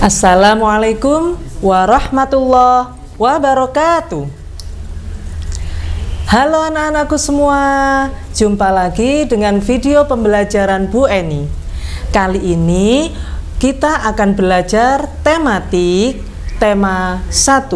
Assalamualaikum warahmatullahi wabarakatuh. Halo anak-anakku semua, jumpa lagi dengan video pembelajaran Bu Eni. Kali ini kita akan belajar tematik tema 1,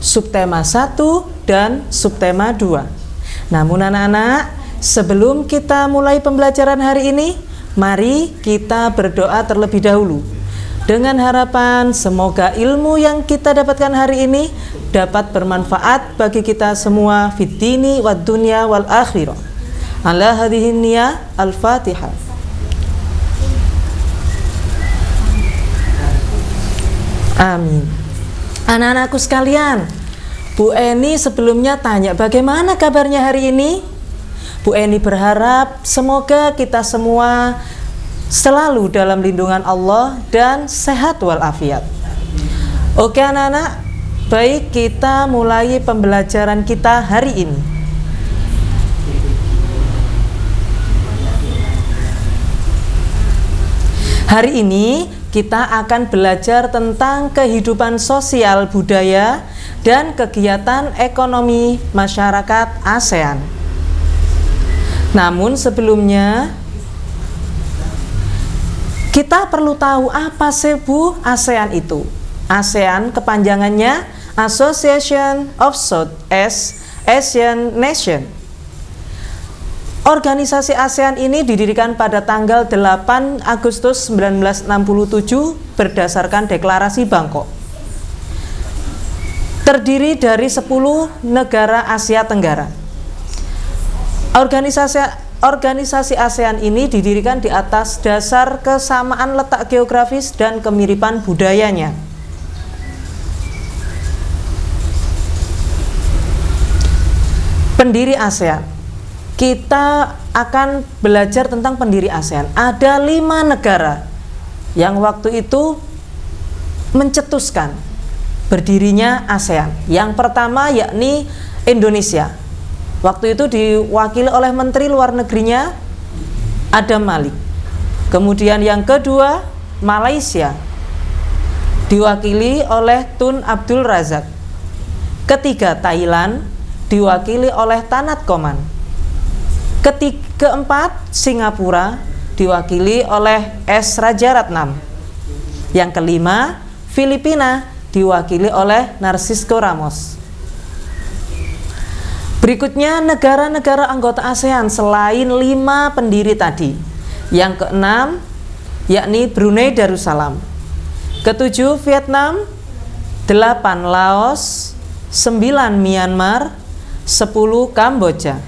subtema 1 dan subtema 2. Namun anak-anak, sebelum kita mulai pembelajaran hari ini, mari kita berdoa terlebih dahulu. Dengan harapan semoga ilmu yang kita dapatkan hari ini dapat bermanfaat bagi kita semua fid dini wad dunya wal akhirah. Ala hadhihi niyah, al-Fatihah. Amin. Anak-anakku sekalian, Bu Eni sebelumnya tanya bagaimana kabarnya hari ini? Bu Eni berharap semoga kita semua selalu dalam lindungan Allah dan sehat walafiat. Oke anak-anak, baik, kita mulai pembelajaran kita hari ini. Hari ini kita akan belajar tentang kehidupan sosial budaya dan kegiatan ekonomi masyarakat ASEAN. Namun sebelumnya kita perlu tahu apa sih Bu ASEAN itu. ASEAN kepanjangannya Association of Southeast Asian Nations. Organisasi ASEAN ini didirikan pada tanggal 8 Agustus 1967 berdasarkan Deklarasi Bangkok. Terdiri dari 10 negara Asia Tenggara. Organisasi ASEAN ini didirikan di atas dasar kesamaan letak geografis dan kemiripan budayanya. Pendiri ASEAN. Kita akan belajar tentang pendiri ASEAN. Ada 5 negara yang waktu itu mencetuskan berdirinya ASEAN. Yang pertama yakni Indonesia. Waktu itu diwakili oleh Menteri Luar Negerinya Adam Malik. Kemudian yang kedua Malaysia, diwakili oleh Tun Abdul Razak. Ketiga Thailand, diwakili oleh Tanat Koman. Keempat Singapura, diwakili oleh S. Rajaratnam. Yang kelima Filipina, diwakili oleh Narcisco Ramos. Berikutnya negara-negara anggota ASEAN selain 5 pendiri tadi. Yang keenam yakni Brunei Darussalam. Ketujuh Vietnam, 8 Laos, 9 Myanmar, 10 Kamboja.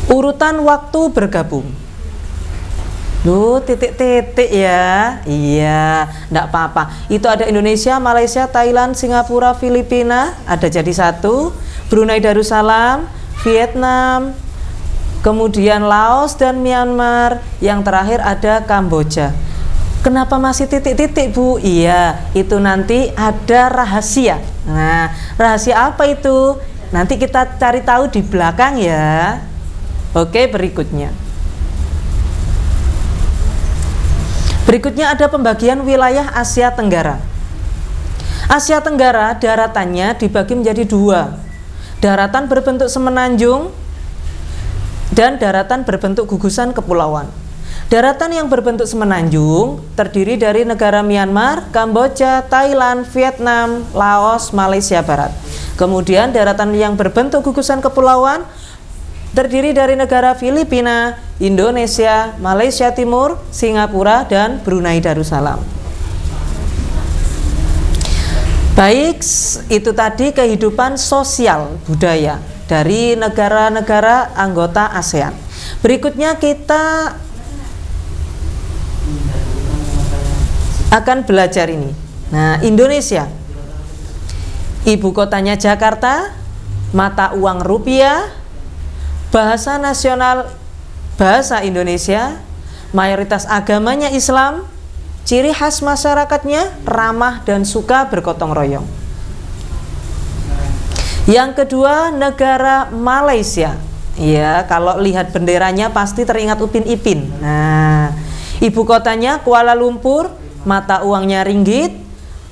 Urutan waktu bergabung. Loh, titik-titik ya. Iya, enggak apa-apa. Itu ada Indonesia, Malaysia, Thailand, Singapura, Filipina, ada jadi 1. Brunei Darussalam, Vietnam, kemudian Laos dan Myanmar. Yang terakhir ada Kamboja. Kenapa masih titik-titik Bu? Iya, itu nanti ada rahasia. Nah, rahasia apa itu? Nanti kita cari tahu di belakang ya. Oke, berikutnya. Berikutnya ada pembagian wilayah Asia Tenggara. Asia Tenggara daratannya dibagi menjadi 2. Daratan berbentuk semenanjung dan daratan berbentuk gugusan kepulauan. Daratan yang berbentuk semenanjung terdiri dari negara Myanmar, Kamboja, Thailand, Vietnam, Laos, Malaysia Barat. Kemudian daratan yang berbentuk gugusan kepulauan terdiri dari negara Filipina, Indonesia, Malaysia Timur, Singapura, dan Brunei Darussalam. Baik, itu tadi kehidupan sosial budaya dari negara-negara anggota ASEAN. Berikutnya kita akan belajar ini. Nah, Indonesia. Ibu kotanya Jakarta, mata uang rupiah, bahasa nasional bahasa Indonesia, mayoritas agamanya Islam, ciri khas masyarakatnya ramah dan suka bergotong royong. Yang kedua, negara Malaysia. Ya, kalau lihat benderanya pasti teringat Upin Ipin. Nah, ibu kotanya Kuala Lumpur, mata uangnya ringgit.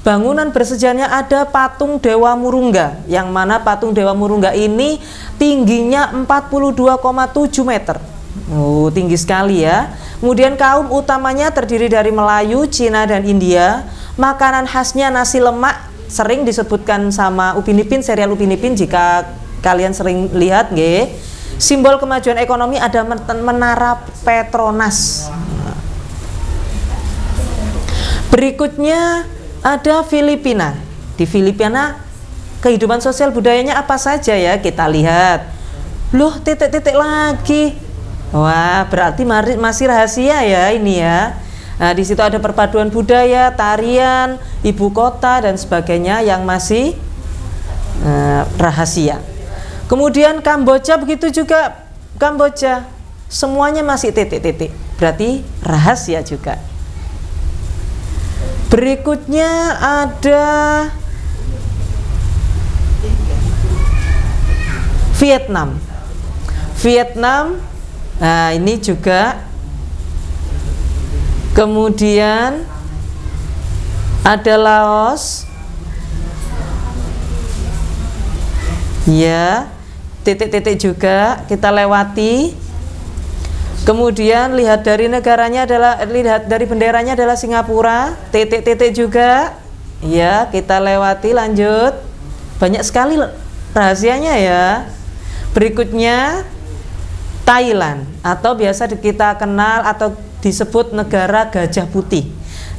Bangunan bersejarahnya ada patung Dewa Murungga, yang mana patung Dewa Murungga ini tingginya 42,7 meter. Oh, tinggi sekali ya. Kemudian kaum utamanya terdiri dari Melayu, Cina, dan India. Makanan khasnya nasi lemak, sering disebutkan sama Upin Ipin, serial Upin Ipin jika kalian sering lihat, nggih. Simbol kemajuan ekonomi ada menara Petronas. Berikutnya ada Filipina. Di Filipina kehidupan sosial budayanya apa saja ya? Kita lihat. Loh, titik-titik lagi. Wah, berarti masih rahasia ya ini ya. Nah, di situ ada perpaduan budaya, tarian, ibu kota dan sebagainya yang masih rahasia. Kemudian Kamboja begitu juga. Kamboja semuanya masih titik-titik. Berarti rahasia juga. Berikutnya ada Vietnam. Vietnam, nah ini juga. Kemudian ada Laos. Ya, titik-titik juga kita lewati. Kemudian lihat dari negaranya lihat dari benderanya adalah Singapura, titik-titik juga. Ya, kita lewati, lanjut. Banyak sekali rahasianya ya. Berikutnya Thailand, atau biasa kita kenal atau disebut negara gajah putih.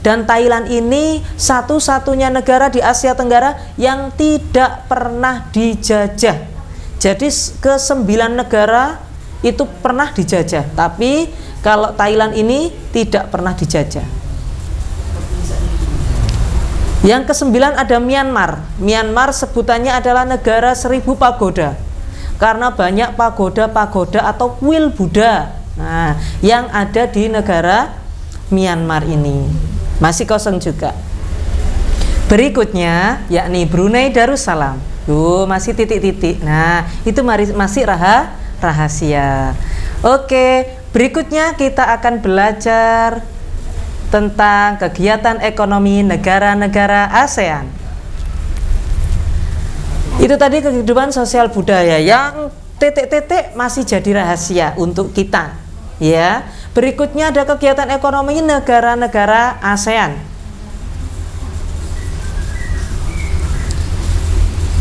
Dan Thailand ini satu-satunya negara di Asia Tenggara yang tidak pernah dijajah. Jadi ke-9 negara itu pernah dijajah, tapi kalau Thailand ini tidak pernah dijajah. Yang ke-9 ada Myanmar. Myanmar sebutannya adalah negara 1000 pagoda, karena banyak pagoda-pagoda atau kuil Buddha. Nah, yang ada di negara Myanmar ini masih kosong juga. Berikutnya yakni Brunei Darussalam. Tuh, masih titik-titik. Nah, itu masih rahasia. Oke, berikutnya kita akan belajar tentang kegiatan ekonomi negara-negara ASEAN. Itu tadi kehidupan sosial budaya yang titik-titik masih jadi rahasia untuk kita. Ya, berikutnya ada kegiatan ekonomi negara-negara ASEAN.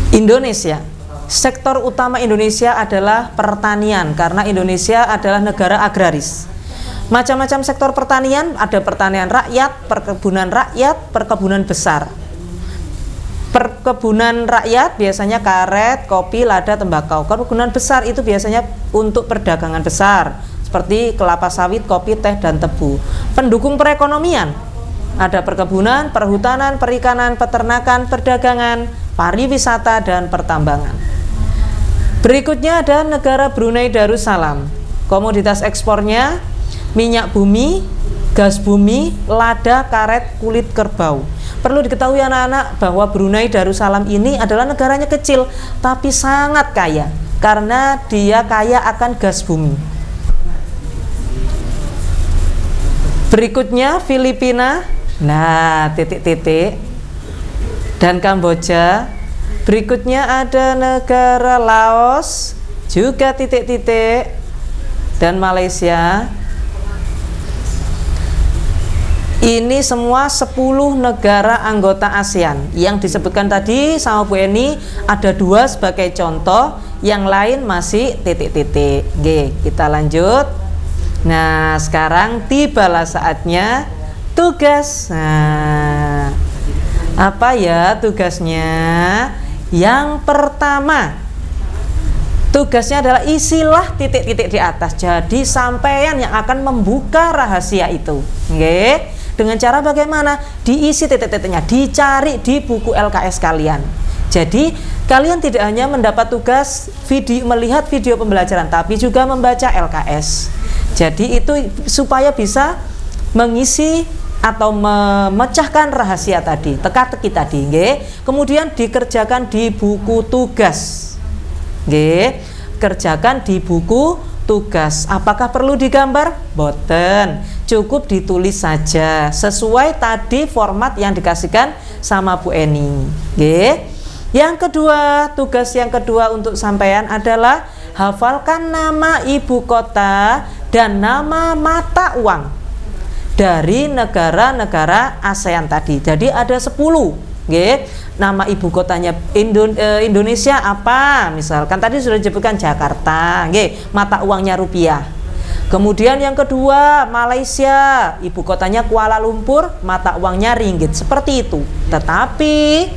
Indonesia. Sektor utama Indonesia adalah pertanian, karena Indonesia adalah negara agraris. Macam-macam sektor pertanian, ada pertanian rakyat, perkebunan besar. Perkebunan rakyat biasanya karet, kopi, lada, tembakau. Perkebunan besar itu biasanya untuk perdagangan besar, seperti kelapa sawit, kopi, teh, dan tebu. Pendukung perekonomian, ada perkebunan, perhutanan, perikanan, peternakan, perdagangan, pariwisata, dan pertambangan. Berikutnya ada negara Brunei Darussalam. Komoditas ekspornya minyak bumi, gas bumi, lada, karet, kulit kerbau. Perlu diketahui anak-anak bahwa Brunei Darussalam ini adalah negaranya kecil tapi sangat kaya, karena dia kaya akan gas bumi. Berikutnya Filipina, nah titik-titik, dan Kamboja. Berikutnya ada negara Laos, juga titik-titik, dan Malaysia. Ini semua 10 negara anggota ASEAN. Yang disebutkan tadi sama Bu Eni ada 2 sebagai contoh, yang lain masih titik-titik. Oke, kita lanjut. Nah, sekarang tibalah saatnya tugas. Nah, apa ya tugasnya? Yang pertama, tugasnya adalah isilah titik-titik di atas. Jadi sampean yang akan membuka rahasia itu. Oke. Dengan cara bagaimana? Diisi titik-titiknya, dicari di buku LKS kalian. Jadi kalian tidak hanya mendapat tugas melihat video pembelajaran, tapi juga membaca LKS. Jadi itu supaya bisa mengisi atau memecahkan rahasia tadi, teka-teki tadi, nggih. Kemudian dikerjakan di buku tugas. Nggih, kerjakan di buku tugas. Apakah perlu digambar? Boten. cukup ditulis saja sesuai tadi format yang dikasihkan sama Bu Eni. Oke. Yang kedua, tugas yang kedua untuk sampean adalah hafalkan nama ibu kota dan nama mata uang dari negara-negara ASEAN tadi. Jadi ada 10. Oke. Nama ibu kotanya Indonesia apa? Misalkan tadi sudah disebutkan Jakarta. Oke. Mata uangnya rupiah. Kemudian yang kedua, Malaysia, ibu kotanya Kuala Lumpur, mata uangnya ringgit. Seperti itu. Tetapi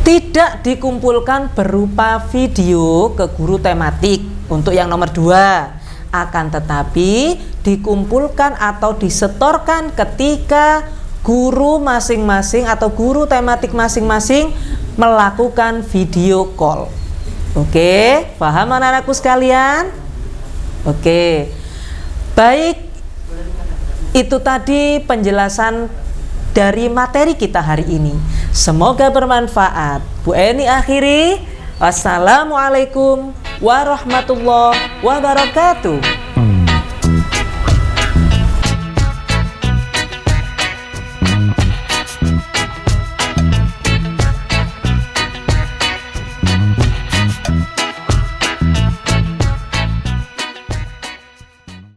tidak dikumpulkan berupa video ke guru tematik untuk yang nomor 2. Akan tetapi dikumpulkan atau disetorkan ketika guru masing-masing atau guru tematik masing-masing melakukan video call. Oke, paham anak-anakku sekalian? Oke, baik, itu tadi penjelasan dari materi kita hari ini. Semoga bermanfaat. Bu Eni akhiri. Wassalamualaikum warahmatullahi wabarakatuh.